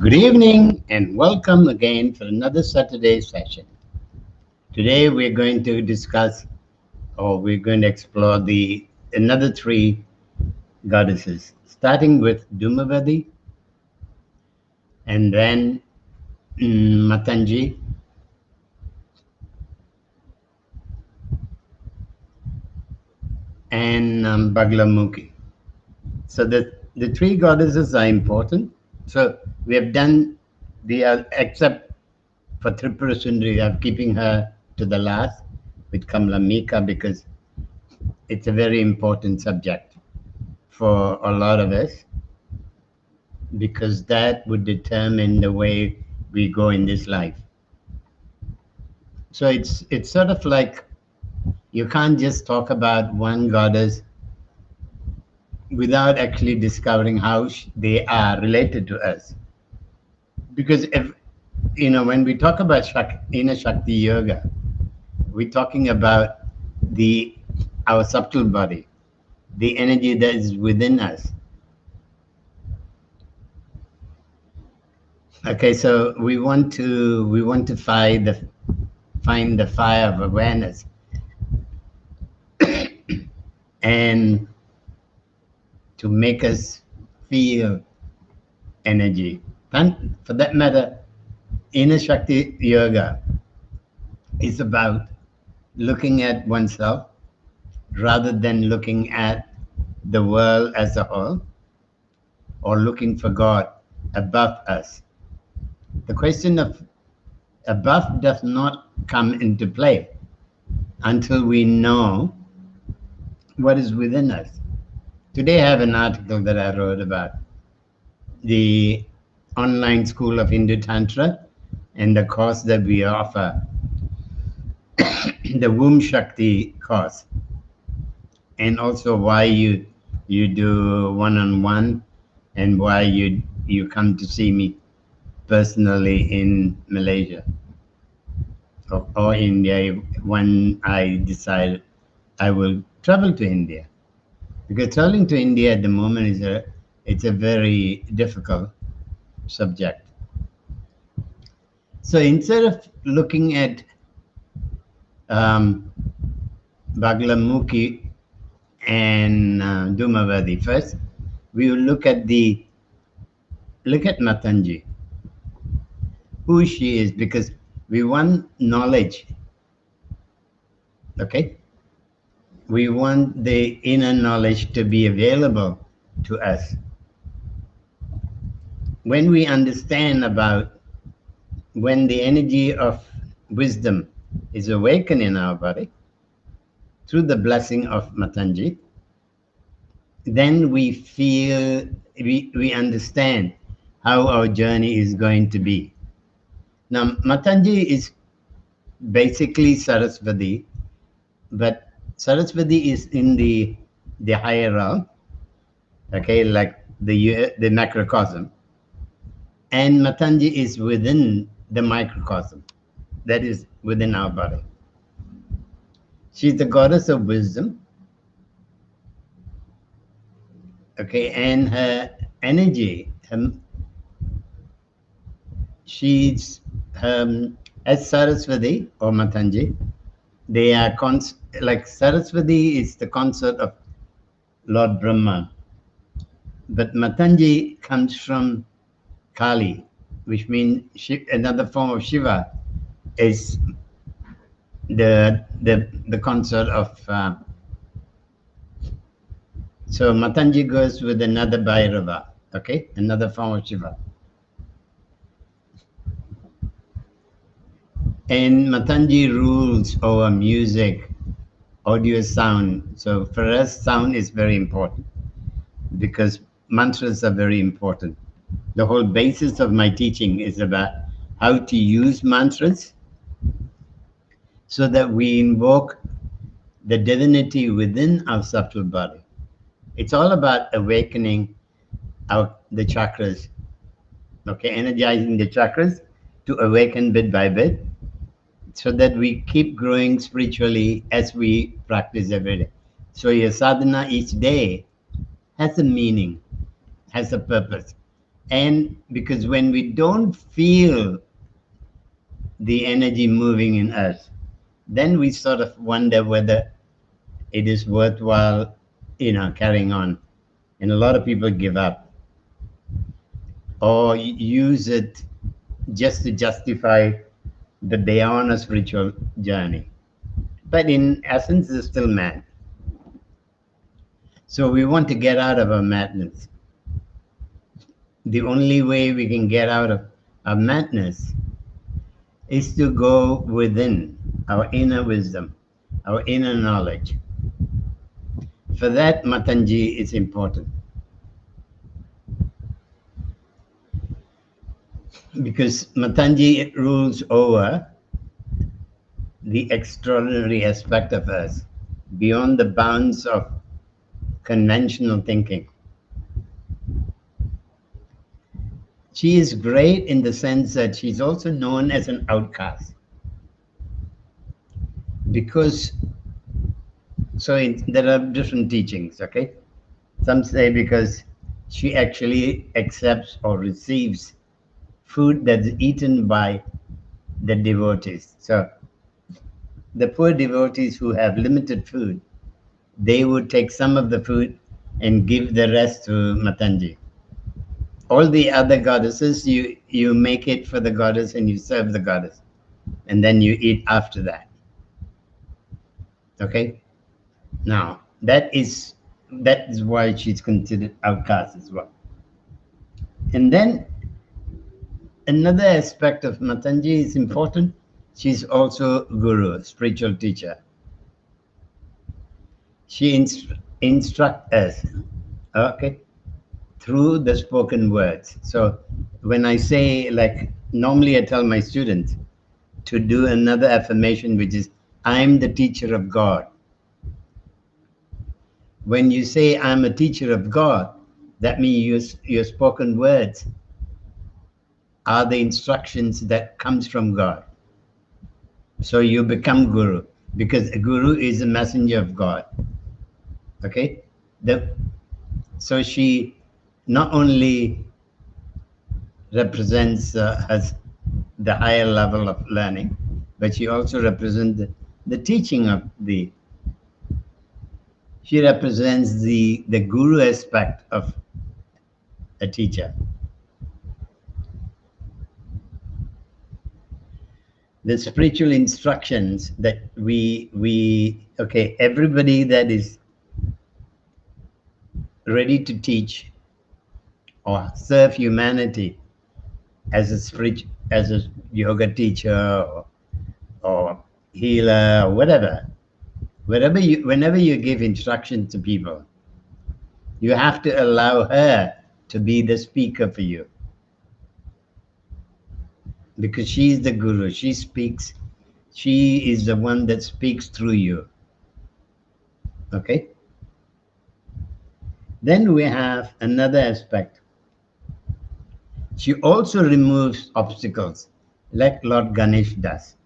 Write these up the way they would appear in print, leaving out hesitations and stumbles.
Good evening and welcome again for another Saturday session. Today we're going to discuss, or we're going to explore another three goddesses, starting with Dhumavati and then Matanji and Baglamukhi. So the three goddesses are important. So we have done except for Tripura Sundari, I'm keeping her to the last with Kamlamika because it's a very important subject for a lot of us, because that would determine the way we go in this life. So it's sort of like you can't just talk about one goddess without actually discovering how they are related to us. Because if when we talk about inner Shakti yoga, we're talking about our subtle body, the energy that is within us. Okay, so we want to find the fire of awareness and to make us feel energy. And for that matter, inner Shakti yoga is about looking at oneself rather than looking at the world as a whole or looking for God above us. The question of above does not come into play until we know what is within us. Today I have an article that I wrote about the online school of Hindu Tantra and the course that we offer, the Womb Shakti course, and also why you do one-on-one and why you come to see me personally in Malaysia or India when I decide I will travel to India. Because traveling to India at the moment it's a very difficult subject. So instead of looking at Baglamukhi and Dhumavati first, we will look at Matanji, who she is, because we want knowledge. Okay? We want the inner knowledge to be available to us. When we understand about when the energy of wisdom is awakened in our body through the blessing of Matanji, then we feel, we understand how our journey is going to be. Now, Matanji is basically Saraswati, but Saraswati is in the higher realm, okay, like the macrocosm, and Matanji is within the microcosm, that is within our body. She's the goddess of wisdom, okay, and her energy, she's as Saraswati or Matanji, they are like Saraswati is the consort of Lord Brahma, but Matanji comes from Kali, which means another form of Shiva is the consort of. So Matanji goes with another Bhairava, okay, another form of Shiva. And Matanji rules over music, audio, sound. So for us, sound is very important because mantras are very important. The whole basis of my teaching is about how to use mantras so that we invoke the divinity within our subtle body. It's all about awakening the chakras, okay, energizing the chakras to awaken bit by bit, so that we keep growing spiritually as we practice every day. So your sadhana each day has a meaning, has a purpose. And because when we don't feel the energy moving in us, then we sort of wonder whether it is worthwhile, carrying on. And a lot of people give up or use it just to justify that they are on a spiritual journey. But in essence, they're still mad. So we want to get out of our madness. The only way we can get out of our madness is to go within our inner wisdom, our inner knowledge. For that, Matanji is important. Because Matanji rules over the extraordinary aspect of us, beyond the bounds of conventional thinking. She is great in the sense that she's also known as an outcast. Because, there are different teachings, okay? Some say because she actually accepts or receives food that's eaten by the devotees. So the poor devotees who have limited food, they would take some of the food and give the rest to Matanji. All the other goddesses, you make it for the goddess and you serve the goddess. And then you eat after that. Okay? Now, that is why she's considered outcast as well. And then another aspect of Matanji is important. She's also guru, spiritual teacher. She instructs us, okay, through the spoken words. So when I say, like, normally I tell my students to do another affirmation, which is, I'm the teacher of God. When you say, I'm a teacher of God, that means your spoken words are the instructions that comes from God. So you become guru, because a guru is a messenger of God. Okay? So she not only represents as the higher level of learning, but she also represents the teaching of she represents the guru aspect of a teacher. The spiritual instructions that everybody that is ready to teach or serve humanity as a yoga teacher or healer or whatever, whenever you give instruction to people, you have to allow her to be the speaker for you. Because she's the guru, she speaks, she is the one that speaks through you. Okay? Then we have another aspect. She also removes obstacles, like Lord Ganesh does.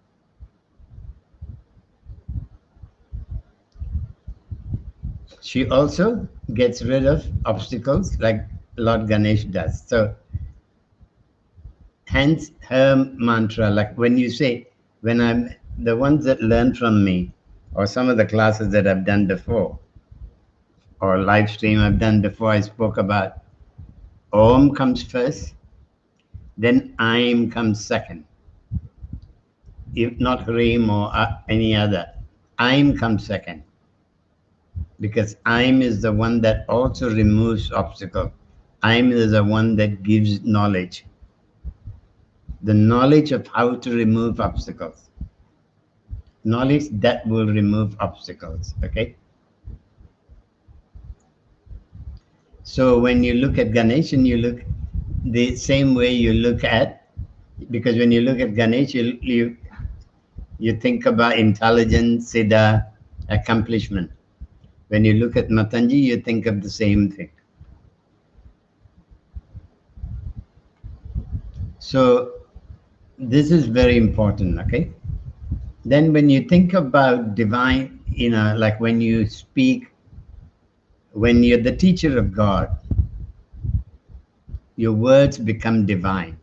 She also gets rid of obstacles like Lord Ganesh does. So hence her mantra, like when you say, when I'm the ones that learn from me, or some of the classes that I've done before, or live stream I've done before, I spoke about Om comes first, then Aim comes second. If not Reem or any other, Aim comes second. Because Aim is the one that also removes obstacle. Aim is the one that gives knowledge. The knowledge of how to remove obstacles. Knowledge that will remove obstacles, okay? So when you look at Ganesh, and you look the same way you look at, because when you look at Ganesh, you think about intelligence, siddha, accomplishment. When you look at Matanji, you think of the same thing. So this is very important, okay? Then when you think about divine, like when you speak, when you're the teacher of God, your words become divine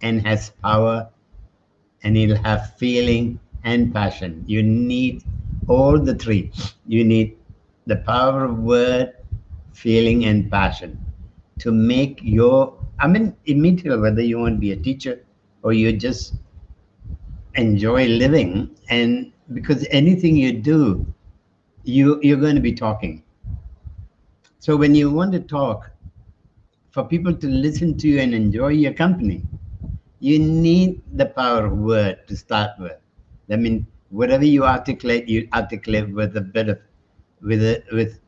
and has power, and it'll have feeling and passion. You need all the three. You need the power of word, feeling, and passion to make your, I mean, immediately, whether you want to be a teacher or you just enjoy living, and because anything you do, you're going to be talking. So when you want to talk, for people to listen to you and enjoy your company, you need the power of word to start with. I mean, whatever you articulate with a bit of, with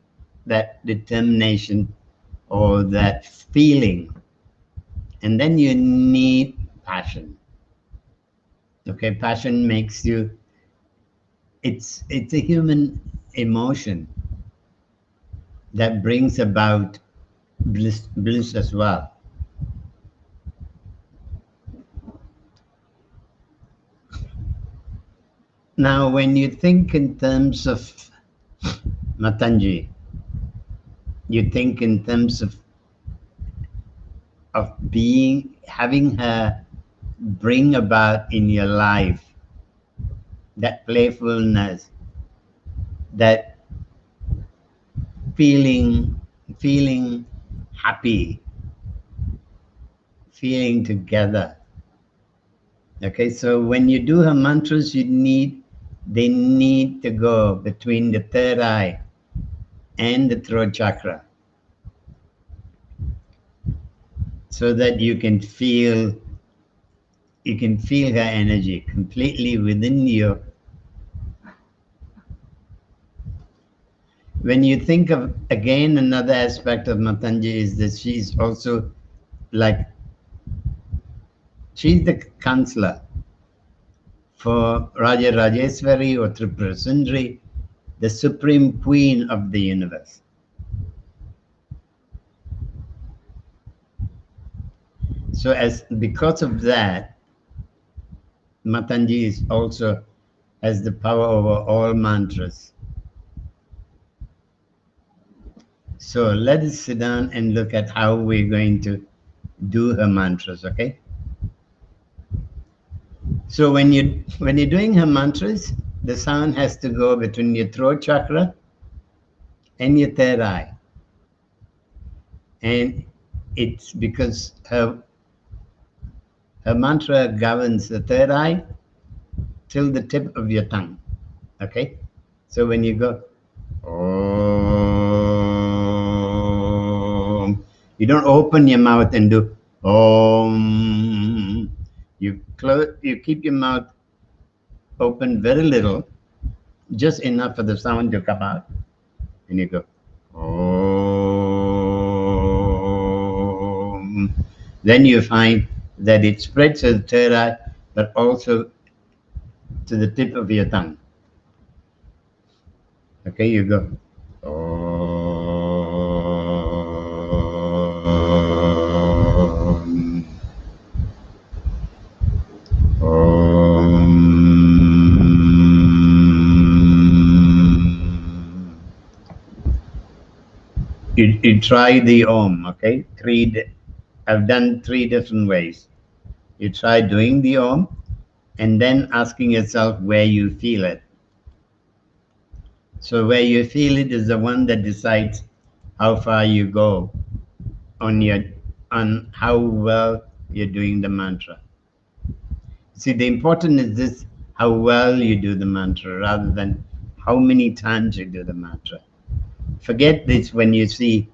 that determination or that feeling, and then you need passion. Okay, passion makes you. It's a human emotion that brings about bliss as well. Now, when you think in terms of Matanji, you think in terms of having her bring about in your life that playfulness, that feeling happy, feeling together. Okay, so when you do her mantras, they need to go between the third eye and the throat chakra, so that you can feel her energy completely within you. When you think of, again, another aspect of Matanji is that she's also like, she's the counselor for Raja Rajeswari or Tripura Sundari, the supreme queen of the universe. So because of that, Matanji also has the power over all mantras. So let us sit down and look at how we're going to do her mantras, okay? So when you're doing her mantras, the sound has to go between your throat chakra and your third eye. And it's because her mantra governs the third eye till the tip of your tongue, okay? So when you go, Om, you don't open your mouth and do Om. You keep your mouth open very little, just enough for the sound to come out. And you go, Om. Then you find that it spreads to the third eye, but also to the tip of your tongue. Okay, you go, Om. Om. You try the Om, okay? I've done 3 different ways. You try doing the Om and then asking yourself where you feel it. So where you feel it is the one that decides how far you go on how well you're doing the mantra. See, the important is this, how well you do the mantra rather than how many times you do the mantra. Forget this when you see,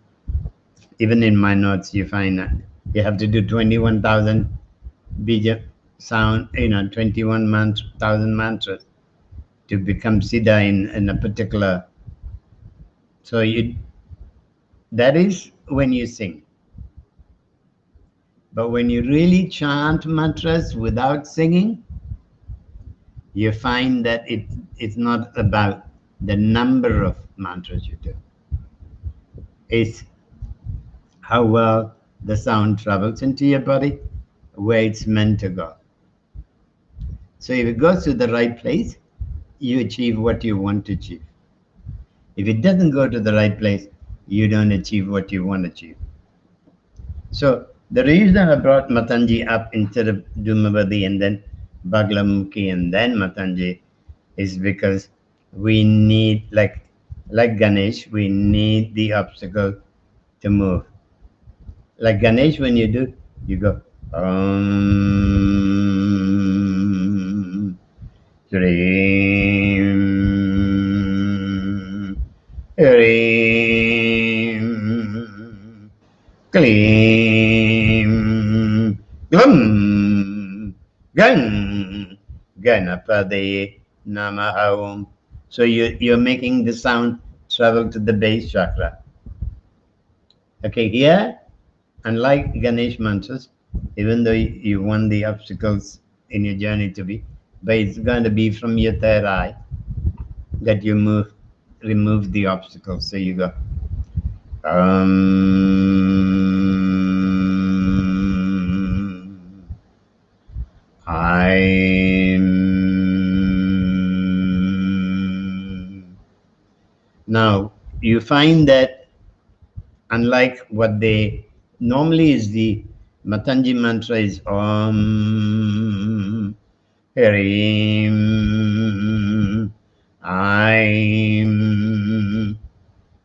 even in my notes, you find that you have to do 21,000 bija sound, 21,000 mantras to become Siddha in a particular. So that is when you sing. But when you really chant mantras without singing, you find that it's not about the number of mantras you do. It's how well the sound travels into your body, where it's meant to go. So if it goes to the right place, you achieve what you want to achieve. If it doesn't go to the right place, you don't achieve what you want to achieve. So The reason I brought Matanji up instead of Dhumavati and then Baglamukhi and then Matanji is because we need, like Ganesh, we need the obstacle to move. Like Ganesh, when you do, you go Shrim Hrim Klim Glum Gan Ganapade Namaha Om. So you're making the sound travel to the base chakra. Okay, here, unlike Ganesh mantras, even though you want the obstacles in your journey to be, but it's going to be from your third eye that you remove the obstacles. So you go Now you find that unlike what they normally is, the Matanji mantra is Om Hrim Aim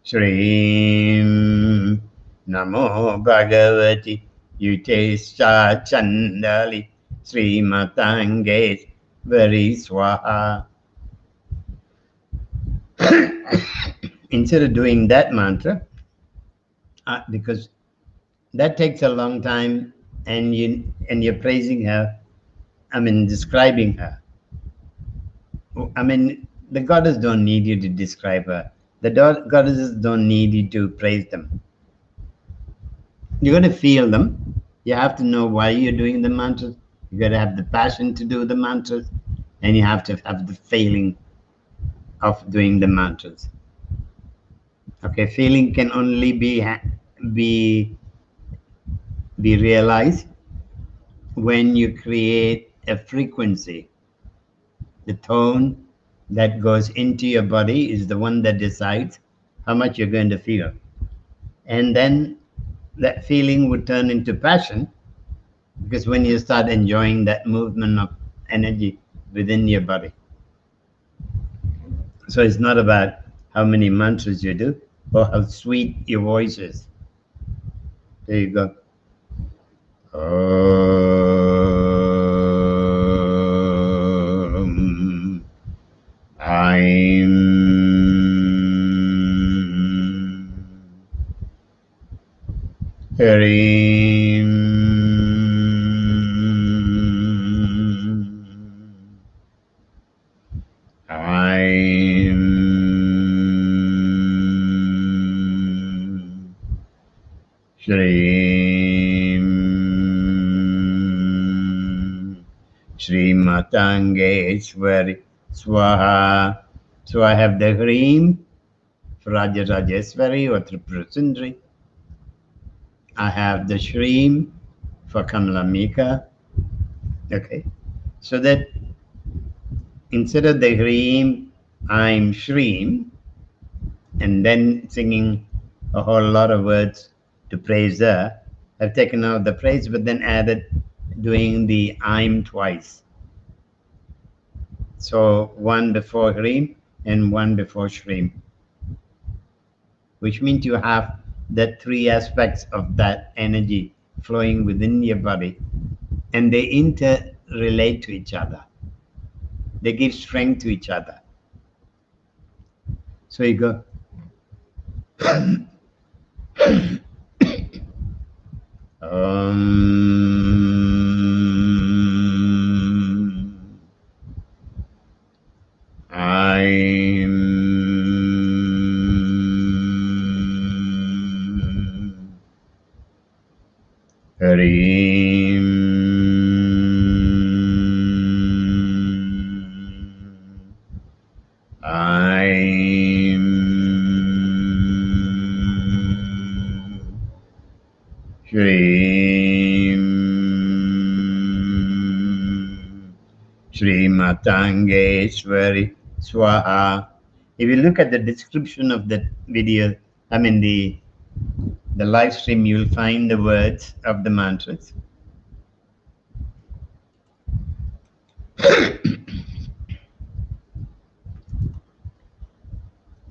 Shrim Namo Bhagavati Yutesha Chandali Sri Matange Very Swaha. Instead of doing that mantra, because that takes a long time, and you're praising her, describing her. The goddess don't need you to describe her. The goddesses don't need you to praise them. You're going to feel them. You have to know why you're doing the mantras. You got to have the passion to do the mantras, and you have to have the feeling of doing the mantras. Okay, feeling can only be realized when you create a frequency. The tone that goes into your body is the one that decides how much you're going to feel. And then that feeling would turn into passion, because when you start enjoying that movement of energy within your body. So it's not about how many mantras you do or how sweet your voice is. There you go. I'm Hrim I'm Shrim Shri Matangeshwari Swaha. So I have the Hrim for Rajarajeshwari or Tripura Sundari. I have the Shrim for Kamalamika. Okay, so that instead of the Hrim, I'm Shrim, and then singing a whole lot of words to praise her. I've taken out the praise, but then added doing the I'm twice. So one before Hrim and one before Shrim, which means you have the three aspects of that energy flowing within your body, and they interrelate to each other. They give strength to each other. So you go I'm Hrim I'm Shrim Shri Matangeshwari Swaha. If you look at the description of that video, the the live stream, you'll find the words of the mantras.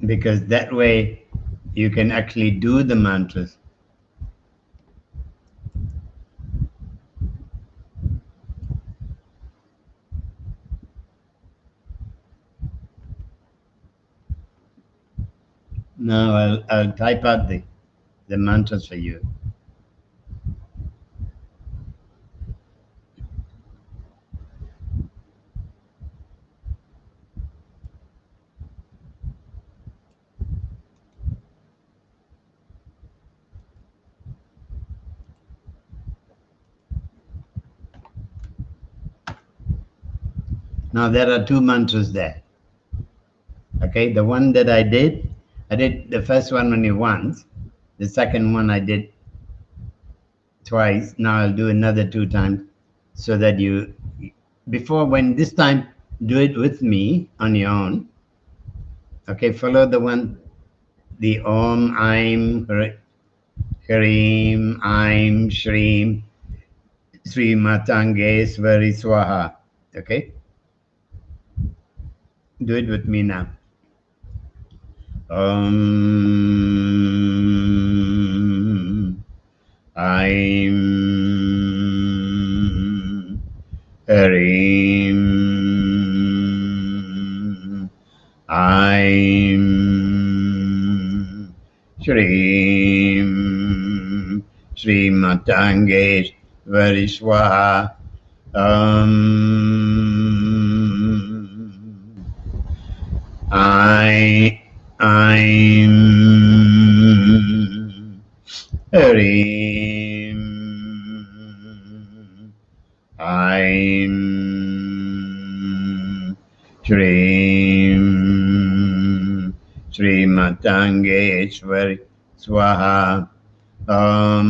Because that way you can actually do the mantras. Now I'll type out the mantras for you. Now there are two mantras there. Okay, the one that I did the first one only once. The second one I did twice. Now I'll do another 2 times so that you, when this time, do it with me on your own. Okay, follow the one, the Om, Aim, Hrim, Aim, Shrim, Sri Matangeshwari Swaha. Okay? Do it with me now. Om, Aim, Hrim, Aim, Shrim, Sri Matangeshwari Swaha. I'm Hrim, I'm Shrim, Sri Matangeshwari Swaha. I'm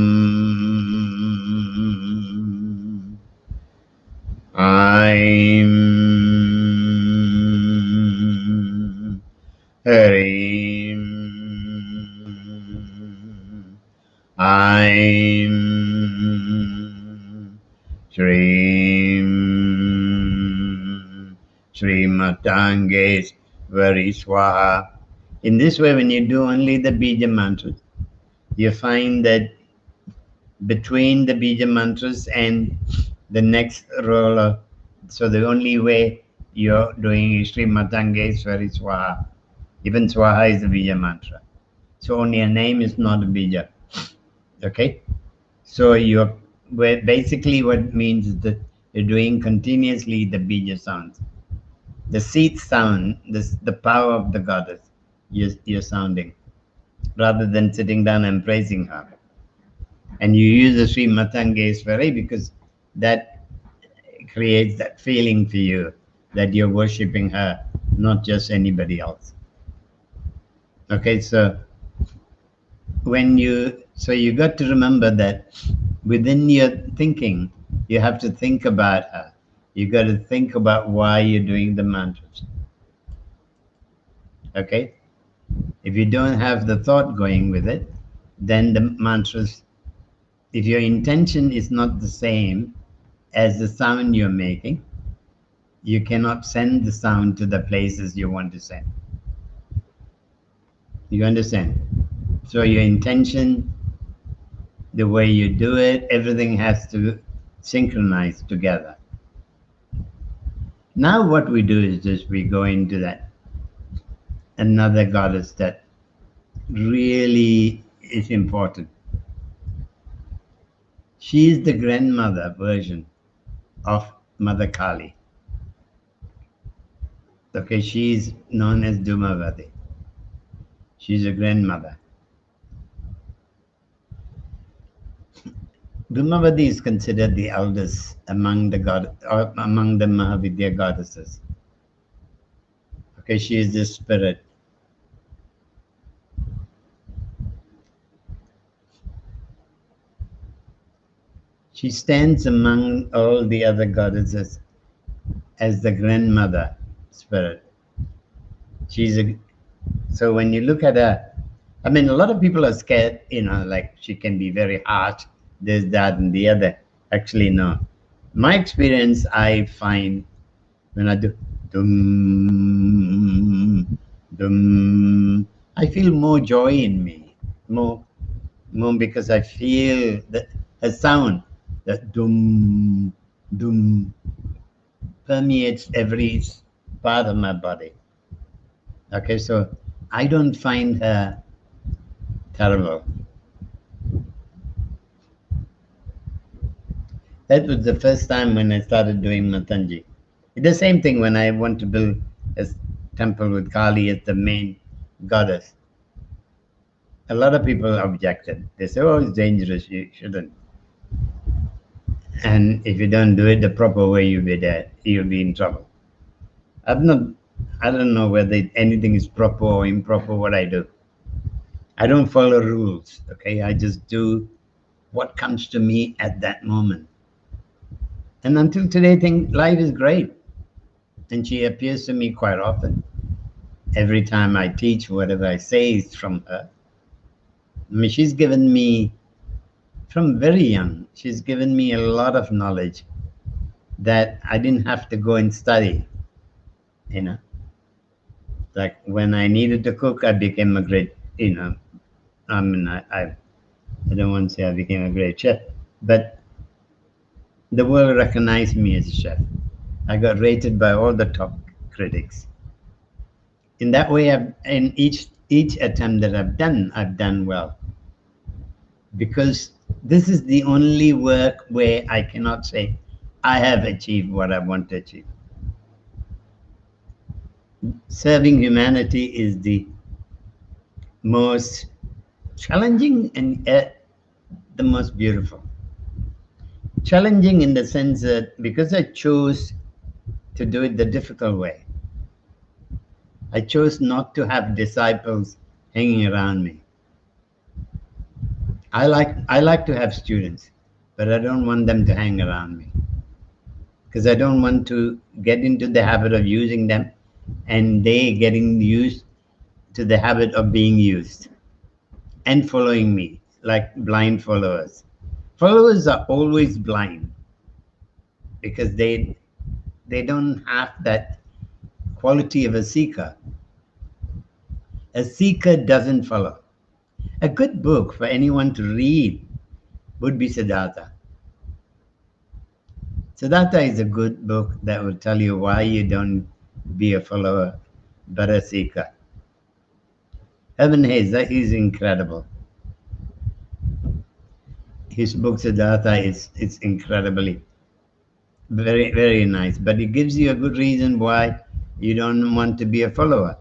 Hrim, I'm Shrim, Sri Matangeshwari Swaha. In this way, when you do only the bija mantras, you find that between the bija mantras and the next roll, so the only way you're doing is Sri Matangeshwari Swaha. Even Swaha is the bija mantra. So only a name is not a bija. Okay? So you're basically what it means is that you're doing continuously the bija sounds. The seed sound, the power of the goddess, you're sounding, rather than sitting down and praising her. And you use the Sri Matangeshwari because that creates that feeling for you that you're worshipping her, not just anybody else. Okay, so you got to remember that within your thinking, you have to think about her. You got to think about why you're doing the mantras. Okay? If you don't have the thought going with it, then the mantras, if your intention is not the same as the sound you're making, you cannot send the sound to the places you want to send. You understand? So your intention, the way you do it, everything has to synchronize together. Now what we do is just we go into that another goddess that really is important. She is the grandmother version of Mother Kali. Okay, she is known as Dhumavati. She's a grandmother. Dhumavati is considered the eldest among the Mahavidya goddesses. Okay, she is the spirit. She stands among all the other goddesses as the grandmother spirit. So when you look at her, I mean, a lot of people are scared, like she can be very harsh, this, that, and the other. Actually, no. My experience, I find when I do dum, dum, I feel more joy in me, more because I feel that a sound, that dum, dum, permeates every part of my body. Okay, so I don't find her terrible. That was the first time when I started doing Matanji. It's the same thing when I want to build a temple with Kali as the main goddess. A lot of people objected. They say, oh, it's dangerous, you shouldn't. And if you don't do it the proper way, you'll be in trouble. I don't know whether anything is proper or improper what I do. I don't follow rules, okay? I just do what comes to me at that moment. And until today, I think life is great. And she appears to me quite often. Every time I teach, whatever I say is from her. I mean, she's given me, from very young, she's given me a lot of knowledge that I didn't have to go and study, Like when I needed to cook, I became a great, I mean, I don't want to say I became a great chef, but the world recognized me as a chef. I got rated by all the top critics. In that way, in each attempt that I've done well. Because this is the only work where I cannot say, I have achieved what I want to achieve. Serving humanity is the most challenging and yet the most beautiful. Challenging in the sense that because I chose to do it the difficult way, I chose not to have disciples hanging around me. I like to have students, but I don't want them to hang around me because I don't want to get into the habit of using them and they getting used to the habit of being used and following me like blind followers. Followers are always blind because they don't have that quality of a seeker. A seeker doesn't follow. A good book for anyone to read would be Siddhartha. Siddhartha is a good book that will tell you why you don't be a follower, but a seeker. Evan Hayes, that is incredible. His book Siddhartha is incredibly very, very nice, but it gives you a good reason why you don't want to be a follower.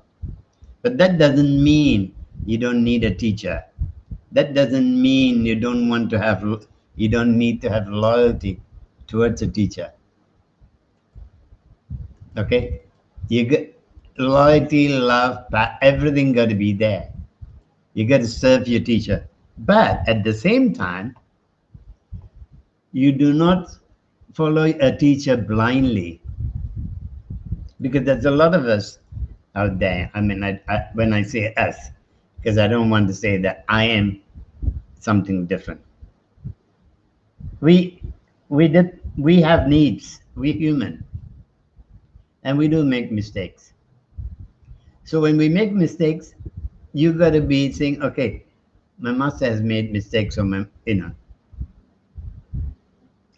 But that doesn't mean you don't need a teacher. That doesn't mean you don't need to have loyalty towards a teacher. Okay? You get loyalty, love, everything got to be there. You got to serve your teacher. But at the same time, you do not follow a teacher blindly, because there's a lot of us out there. I mean, when I say us, because I don't want to say that I am something different. We have needs. We're human, and we do make mistakes. So when we make mistakes, you got to be saying, okay, my master has made mistakes, so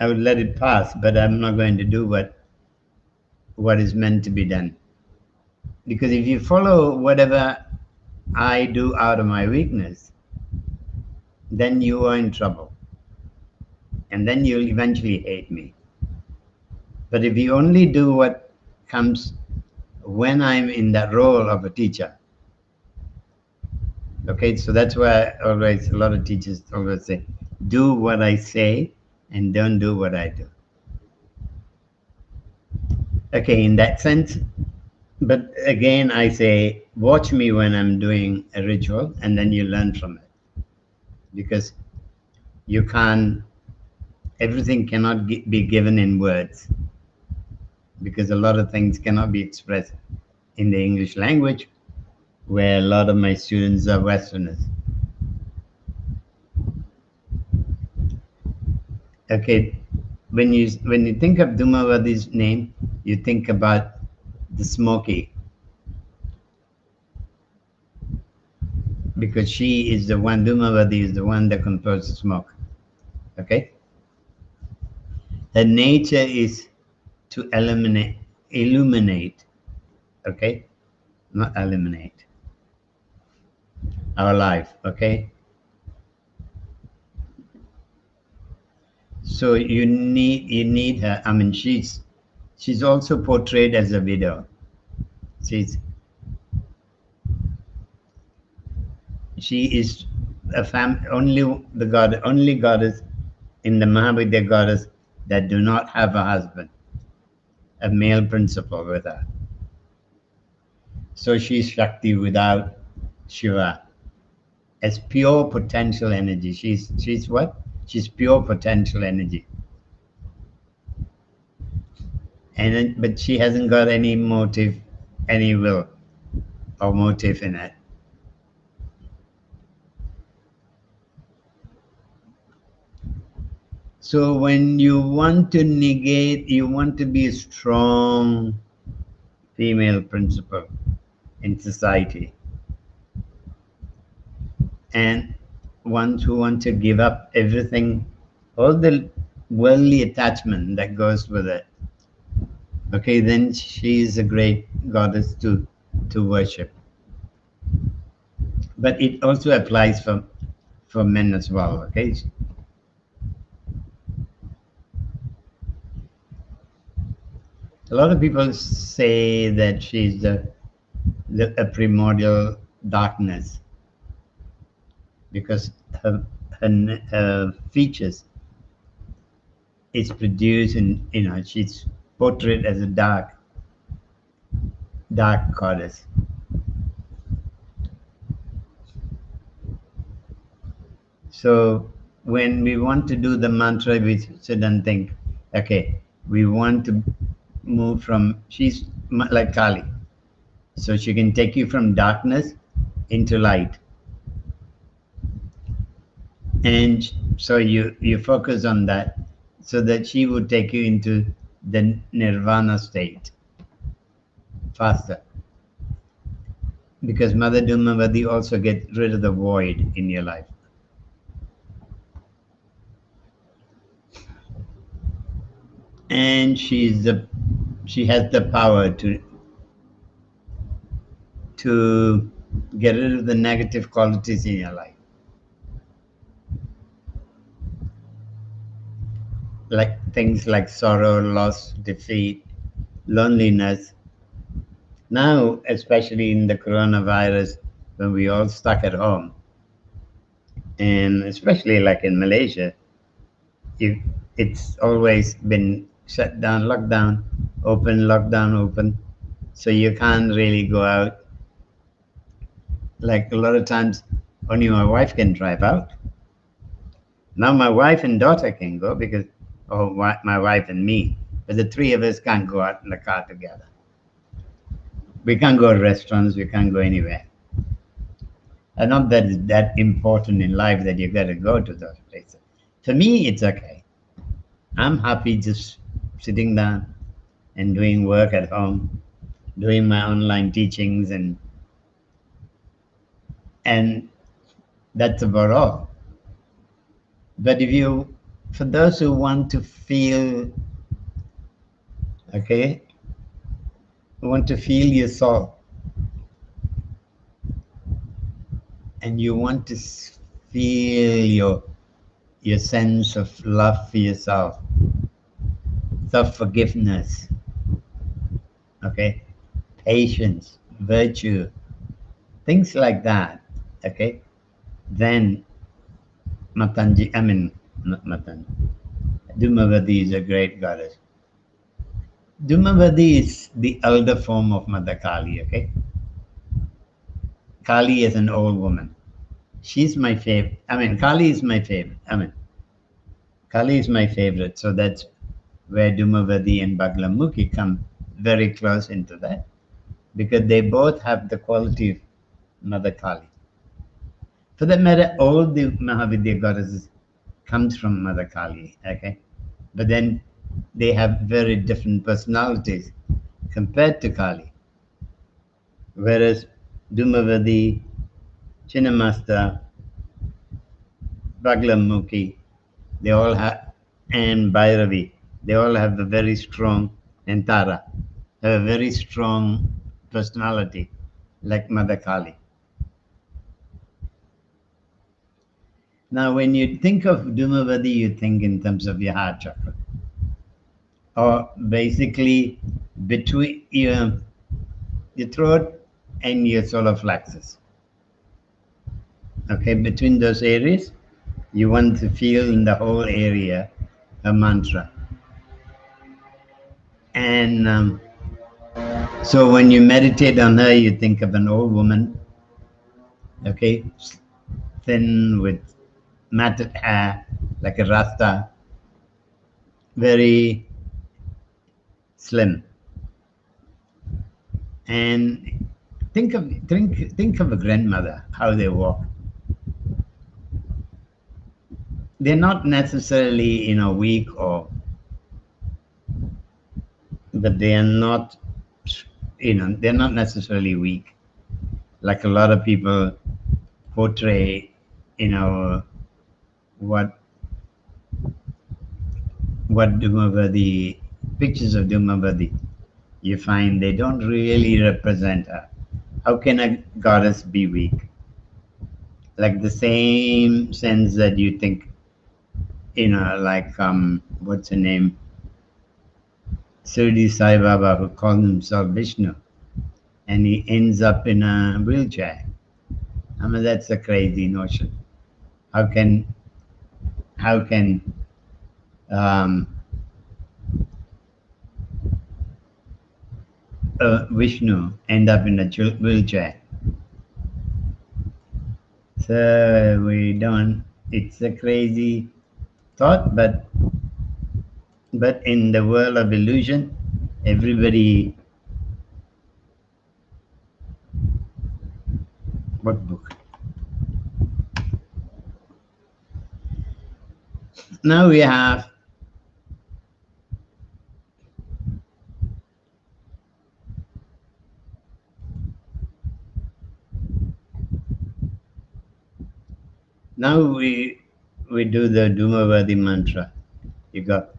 I would let it pass, but I'm not going to do what is meant to be done. Because if you follow whatever I do out of my weakness, then you are in trouble. And then you'll eventually hate me. But if you only do what comes when I'm in that role of a teacher, okay, so that's why a lot of teachers always say, do what I say and don't do what I do. Okay, in that sense, but again, I say, watch me when I'm doing a ritual and then you learn from it. Because you can't, everything cannot be given in words. Because a lot of things cannot be expressed in the English language. where a lot of my students are Westerners. Okay, when you think of Dhumavati's name, you think about the smoky, because she is the one, Dhumavati is the one that controls the smoke. Okay, her nature is to illuminate. Okay, not eliminate our life. Okay, so you need her. I mean, she's also portrayed as a widow. She is only goddess in the Mahavidya goddess that do not have a husband, a male principle with her. So she's Shakti without Shiva, as pure potential energy. She's what? She's pure potential energy. But she hasn't got any motive, any will or motive in it. So when you want to negate, you want to be a strong female principle in society, and ones who want to give up everything, all the worldly attachment that goes with it, okay, then she is a great goddess to worship. But it also applies for men as well, okay? A lot of people say that she's a primordial darkness, because her features is produced in, she's portrayed as a dark goddess. So when we want to do the mantra, we shouldn't think, okay, we want to move from, she's like Kali, so she can take you from darkness into light. And so you focus on that, so that she would take you into the nirvana state faster. Because Mother Dhumavati also gets rid of the void in your life. And she has the power to get rid of the negative qualities in your life, like things like sorrow, loss, defeat, loneliness. Now, especially in the coronavirus, when we all stuck at home, and especially like in Malaysia, it's always been shut down, lockdown, open, lockdown, open. So you can't really go out. Like a lot of times, only my wife can drive out. Now my wife and daughter can go because, my wife and me, but the three of us can't go out in the car together. We can't go to restaurants, we can't go anywhere. And not that it's that important in life that you got to go to those places. For me, it's okay. I'm happy just sitting down and doing work at home, doing my online teachings, and that's about all. But for those who want to feel, okay, who want to feel your soul, and you want to feel your sense of love for yourself, self-forgiveness, okay, patience, virtue, things like that, okay, then not Matanji, Dhumavati is a great goddess. Dhumavati is the elder form of Mother Kali, okay? Kali is an old woman. She's my favorite. Kali is my favorite. Kali is my favorite. So that's where Dhumavati and Baglamukhi come very close into that, because they both have the quality Mother Kali. For that matter, all the Mahavidya goddesses comes from Mother Kali, okay? But then they have very different personalities compared to Kali. Whereas Dhumavati, Chinnamasta, Baglamukhi, they all have, and Bhairavi, they all have a very strong, and Tara, have a very strong personality, like Mother Kali. Now, when you think of Dhumavati, you think in terms of your heart chakra, or basically between your throat and your solar plexus. Okay, between those areas, you want to feel in the whole area a mantra. And so when you meditate on her, you think of an old woman, okay, thin with matted hair, like a rasta, very slim. And think of a grandmother, how they walk. They're not necessarily, weak, but they are not, they're not necessarily weak. Like a lot of people portray, what Dhumavati, pictures of Dhumavati, you find they don't really represent her. How can a goddess be weak? Like the same sense that you think, like, what's her name? Shirdi Sai Baba, who calls himself Vishnu, and he ends up in a wheelchair. I mean, that's a crazy notion. How can Vishnu end up in a wheelchair? So we don't. It's a crazy thought, but in the world of illusion, everybody. What book? Now we have we do the Dhumavati mantra. You got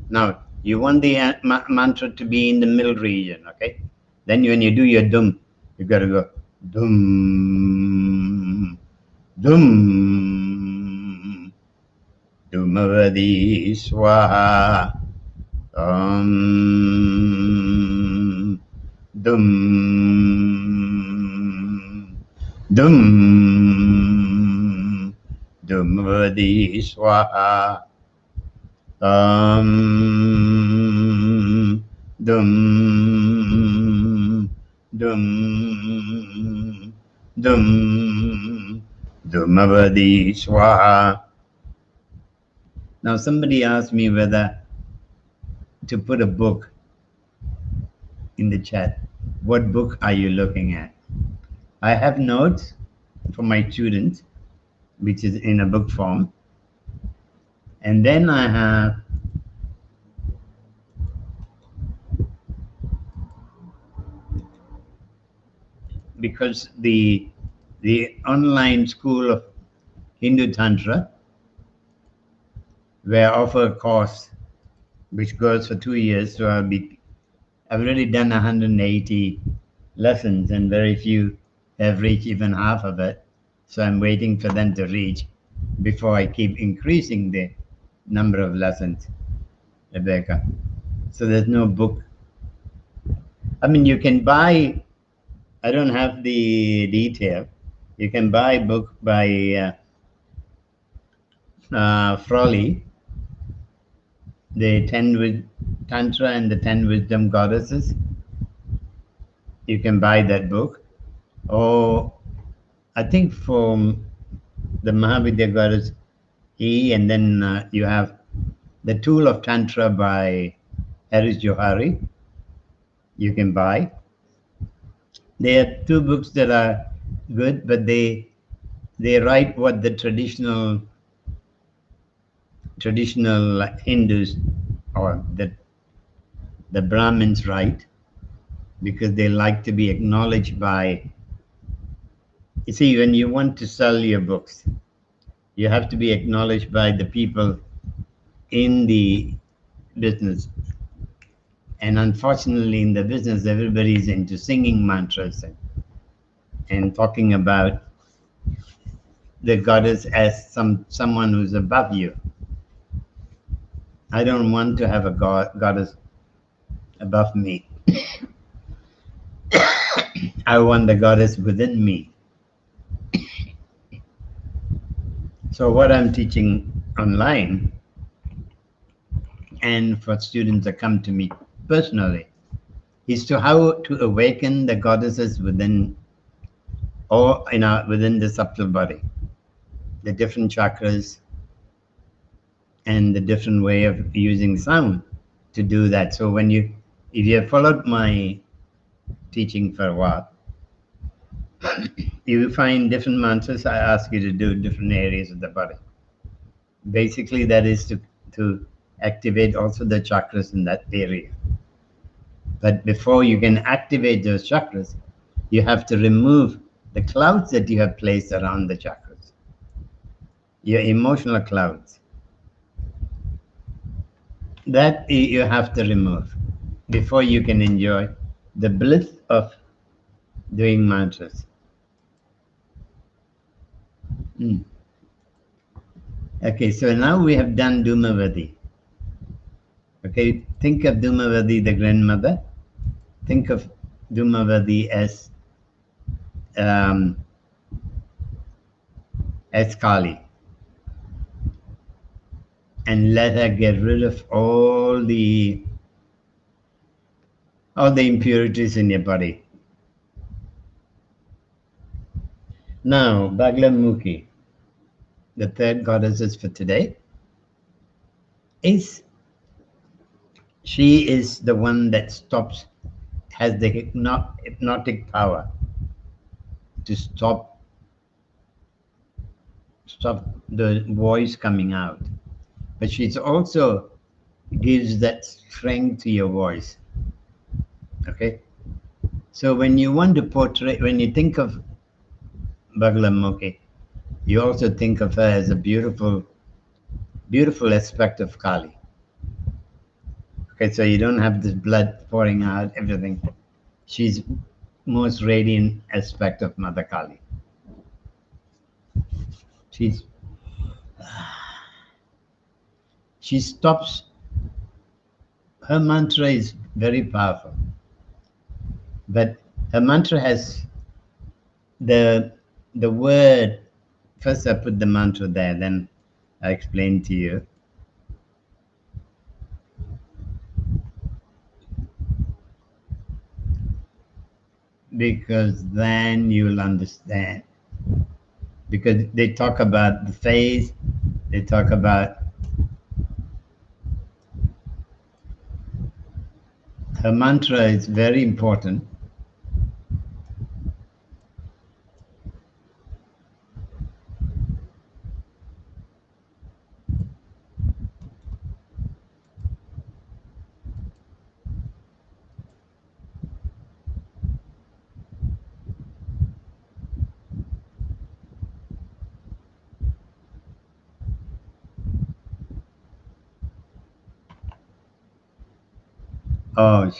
Now you want the mantra to be in the middle region, okay? Then when you do your Dhum, you got to go Dhum, Dhum, Dhumavati Swaha, Dhum, Dhum, Dhumavati Swaha, Dhum, Dhum, Dhum, Dhumavati Swaha. Now somebody asked me whether to put a book in the chat. What book are you looking at? I have notes for my students, which is in a book form. And then I have because the online school of Hindu Tantra, where I offer a course which goes for 2 years, so I've already done 180 lessons, and very few have reached even half of it. So I'm waiting for them to reach before I keep increasing the number of lessons, Rebecca. So there's no book. I mean, you can buy, I don't have the detail, you can buy a book by Frawley, the Tantra and the 10 Wisdom Goddesses. You can buy that book. Or I think from the Mahavidya Goddess, and then you have The Tool of Tantra by Harris Johari. you can buy. There are two books that are good, but they write what the traditional Hindus or the Brahmins write, because they like to be acknowledged by. You see, when you want to sell your books, you have to be acknowledged by the people in the business. And unfortunately, in the business, everybody's into singing mantras and talking about the goddess as someone who's above you. I don't want to have a goddess above me. I want the goddess within me. So what I'm teaching online, and for students that come to me personally, is to how to awaken the goddesses within, or within the subtle body, the different chakras, and the different way of using sound to do that. So if you have followed my teaching for a while, you will find different mantras I ask you to do different areas of the body. Basically, that is to activate also the chakras in that area. But before you can activate those chakras, you have to remove the clouds that you have placed around the chakras, your emotional clouds. That you have to remove before you can enjoy the bliss of doing mantras. Okay, so now we have done Dhumavati. Okay, think of Dhumavati, the grandmother. Think of Dhumavati as Kali, and let her get rid of all the impurities in your body. Now, Baglamukhi, the third goddess for today, she is the one that has the hypnotic power to stop the voice coming out. But she's also gives that strength to your voice. Okay? So when you want to portray, when you think of Baglamukhi, you also think of her as a beautiful, beautiful aspect of Kali. Okay, so you don't have this blood pouring out, everything. She's most radiant aspect of Mother Kali. She stops. Her mantra is very powerful, but her mantra has the word. First, I put the mantra there, then I explain to you. Because then you'll understand. Because they talk about the face, they talk about her mantra is very important. Oh,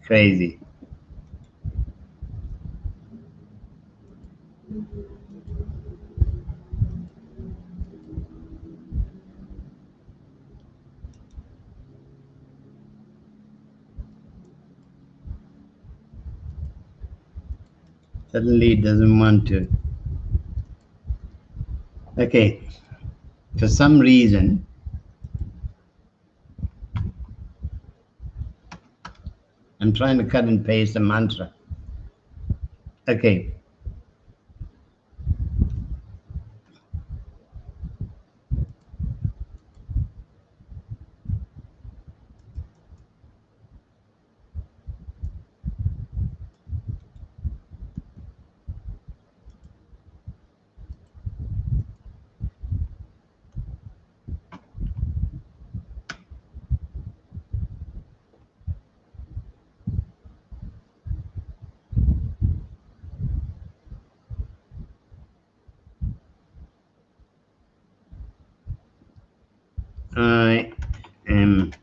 crazy. Suddenly it doesn't want to. Okay, for some reason, I'm trying to cut and paste the mantra. Okay. I am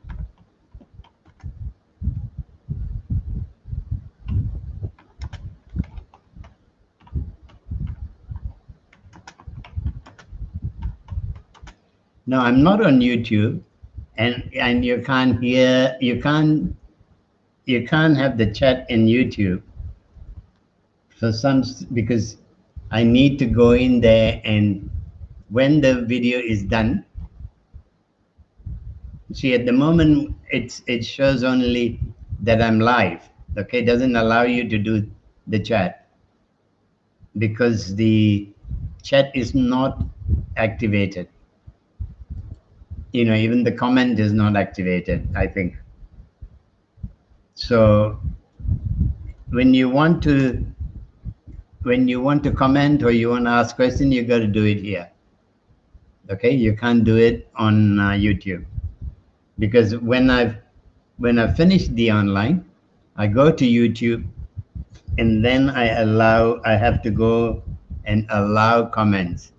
no, I'm not on YouTube, and you can't hear, you can't have the chat in YouTube for some, because I need to go in there, and when the video is done, see, at the moment it shows only that I'm live. Okay, it doesn't allow you to do the chat because the chat is not activated. You know, even the comment is not activated, I think. So when you want to comment or you want to ask question, you got to do it here. Okay, you can't do it on YouTube, because when I finish the online, I go to YouTube, and then I have to go and allow comments,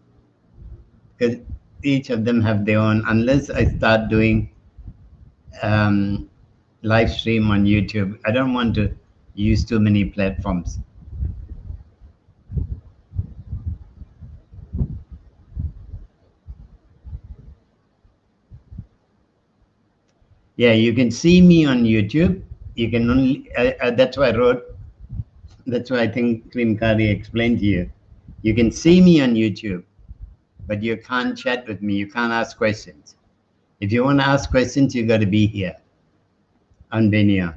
because each of them have their own, unless I start doing live stream on YouTube. I don't want to use too many platforms. Yeah, you can see me on YouTube. You can only, that's why I wrote, that's why I think Klimkari explained to you. You can see me on YouTube, but you can't chat with me. You can't ask questions. If you want to ask questions, you got to be here on Vimeo.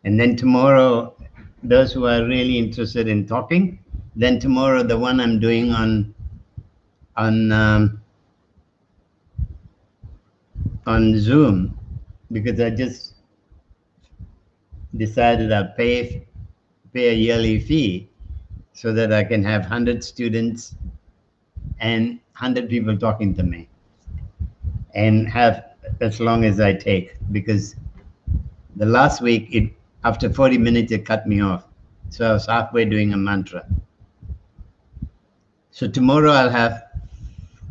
And then tomorrow, those who are really interested in talking, then tomorrow the one I'm doing on Zoom, because I just decided I'll pay a yearly fee so that I can have 100 students and 100 people talking to me, and have as long as I take, because the last week, after 40 minutes, it cut me off. So I was halfway doing a mantra. So tomorrow I'll have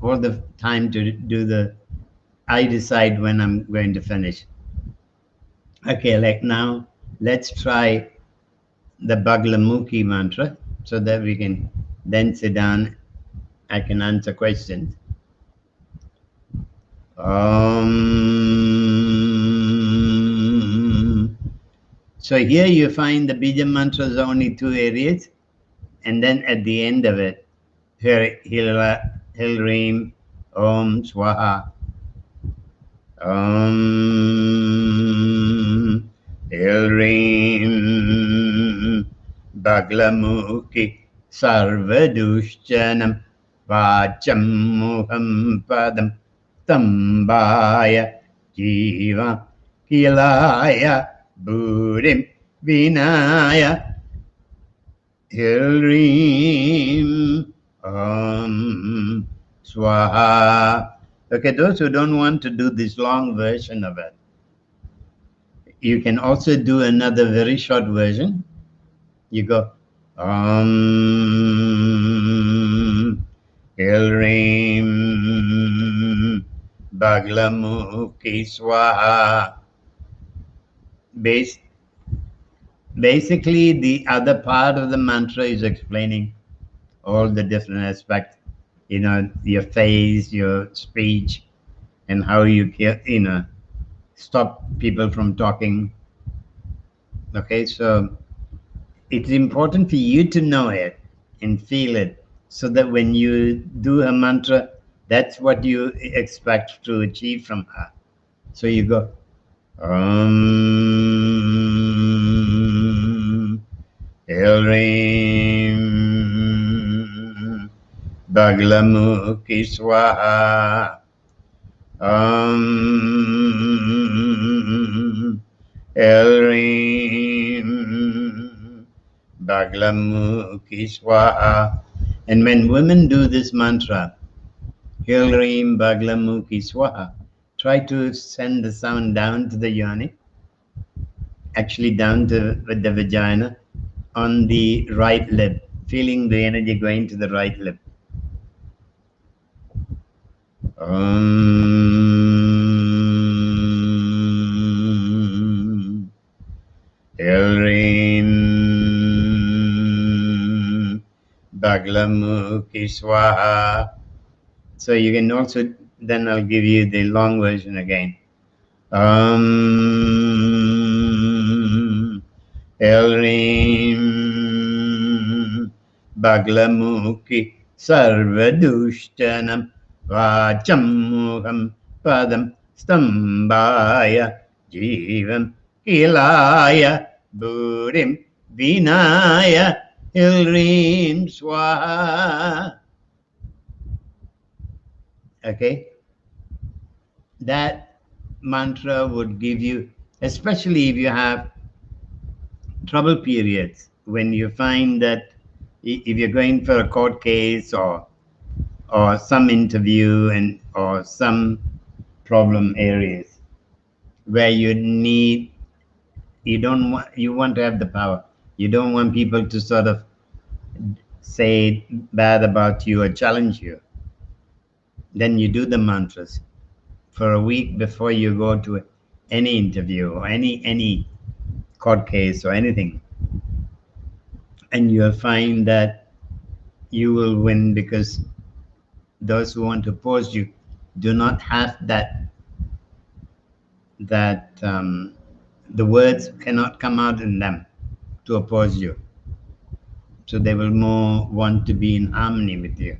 all the time to do I decide when I'm going to finish. Okay, like now, let's try the Baglamukhi mantra so that we can then sit down. I can answer questions. So here you find the Bija mantras are only 2 areas, and then at the end of it, Hilreem, Om, Swaha, Om, Hilreem, Baglamukhi, Sarvadushchanam, Vacham Muham Padam, Tambaya, Jiva, Kilaya, Burim, Vinaya, Hilreem, Om, Swaha. Okay, those who don't want to do this long version of it, you can also do another very short version. You go, Om, Hilreem, Baglamukhi, Swaha. Basically, the other part of the mantra is explaining all the different aspects, you know, your face, your speech, and how you stop people from talking. Okay, so it's important for you to know it and feel it, so that when you do a mantra, that's what you expect to achieve from her. So you go, Elrim Baglamukhi Swaha. Elrim Baglamukhi Swaha. And when women do this mantra, Elrim Baglamukhi Swaha, try to send the sound down to the yoni, actually down to the vagina, on the right lip, feeling the energy going to the right lip. Elrim Baglamukhi Swaha. So you can also, then I'll give you the long version again. Elrim Baglamukhi Sarvadushtanam Vachamuham Padam Stambaya Jivam Kilaya Burim Vinaya Elrim Swaha. Okay? That mantra would give you, especially if you have trouble periods, when you find that if you're going for a court case or some interview or some problem areas where you want to have the power. You don't want people to sort of say bad about you or challenge you. Then you do the mantras for a week before you go to any interview or any court case or anything, and you'll find that you will win, because those who want to oppose you do not have that the words cannot come out in them to oppose you, so they will more want to be in harmony with you.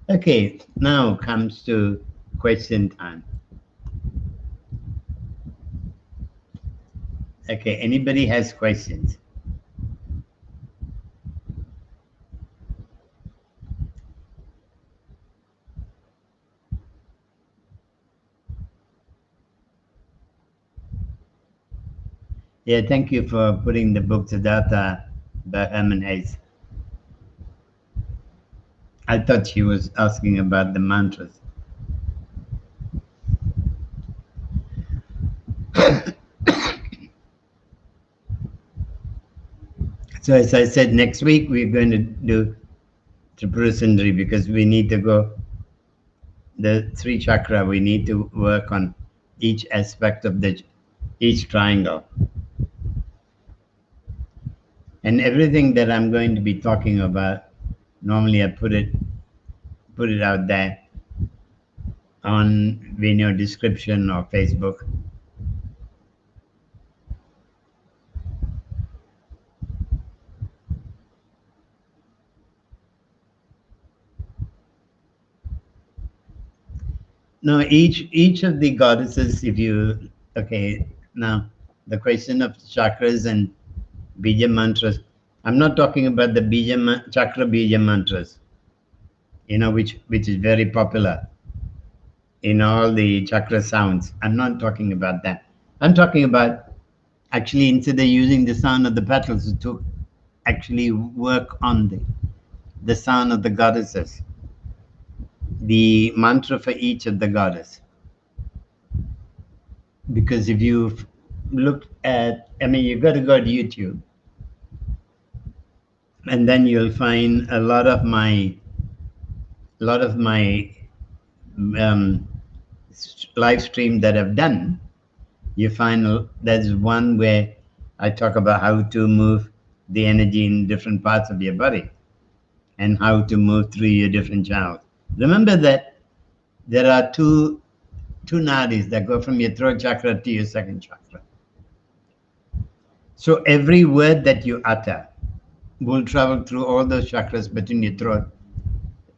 Okay, now comes to question time. Okay, anybody has questions? Yeah, thank you for putting the book Siddhartha by Herman Hayes. I thought she was asking about the mantras. So as I said, next week we're going to do Tripura Sundari, because we need to go, the 3 chakra, we need to work on each aspect of each triangle. And everything that I'm going to be talking about, normally I put it out there on video description or Facebook. No, each of the goddesses, okay, now the question of chakras and bija mantras, I'm not talking about the chakra bija mantras, which is very popular in all the chakra sounds. I'm not talking about that. I'm talking about actually, instead of using the sound of the petals, to actually work on the sound of the goddesses, the mantra for each of the goddess. Because if you've looked at, you've got to go to YouTube, and then you'll find a lot of my live stream that I've done. You find there's one where I talk about how to move the energy in different parts of your body and how to move through your different channels. Remember that there are two nadis that go from your throat chakra to your second chakra. So every word that you utter will travel through all those chakras between your throat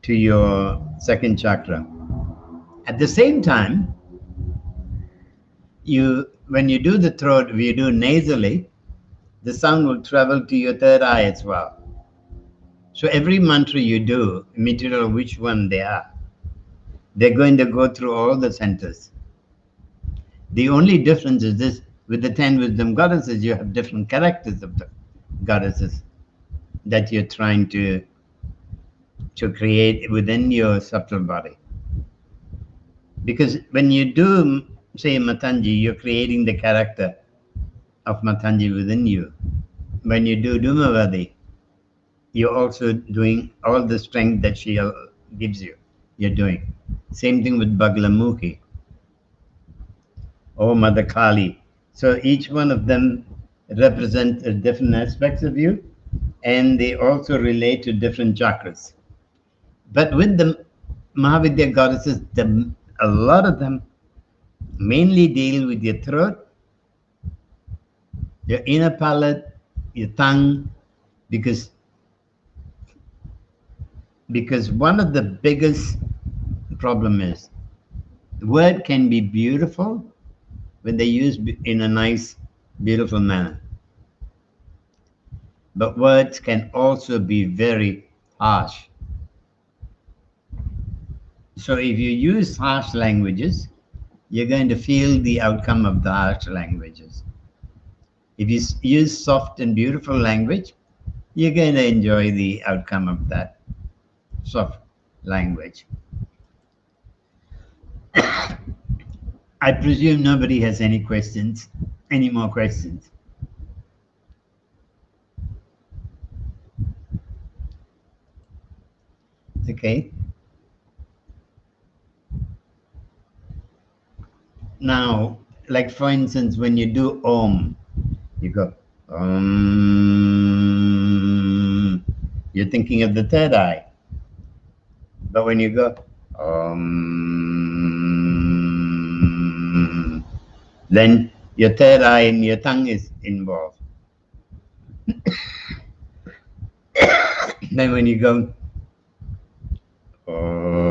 to your second chakra. At the same time, when you do the throat, if you do nasally, the sound will travel to your third eye as well. So every mantra you do, immature of which one they are, they're going to go through all the centers. The only difference is this: with the 10 wisdom goddesses, you have different characters of the goddesses that you're trying to create within your subtle body. Because when you do, say, Matanji, you're creating the character of Matanji within you. When you do Dhumavati, you're also doing all the strength that she gives you. You're doing. Same thing with Bagalamukhi or Mother Kali. So each one of them represents different aspects of you, and they also relate to different chakras. But with the Mahavidya goddesses, a lot of them mainly deal with your throat, your inner palate, your tongue, because one of the biggest problem is the word can be beautiful when they use in a nice, beautiful manner. But words can also be very harsh. So if you use harsh languages, you're going to feel the outcome of the harsh languages. If you use soft and beautiful language, you're going to enjoy the outcome of that soft language. I presume nobody has any questions, any more questions. Okay. Now, like for instance, when you do Om, you go Om. You're thinking of the third eye. But when you go Om, then your third eye and your tongue is involved. Then when you go Om,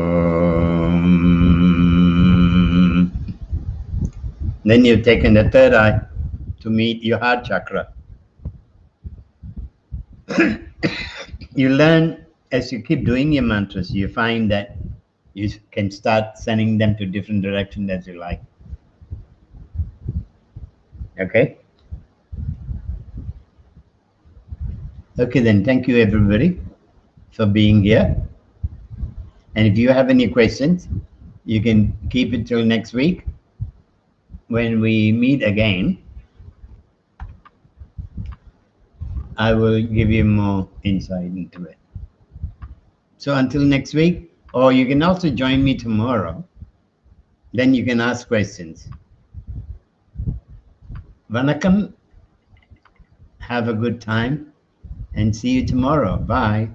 then you've taken the third eye to meet your heart chakra. You learn as you keep doing your mantras, you find that you can start sending them to different directions as you like. Okay? Okay, then thank you everybody for being here. And if you have any questions, you can keep it till next week when we meet again. I will give you more insight into it. So until next week, or you can also join me tomorrow. Then you can ask questions. Vanakkam. Have a good time and see you tomorrow. Bye.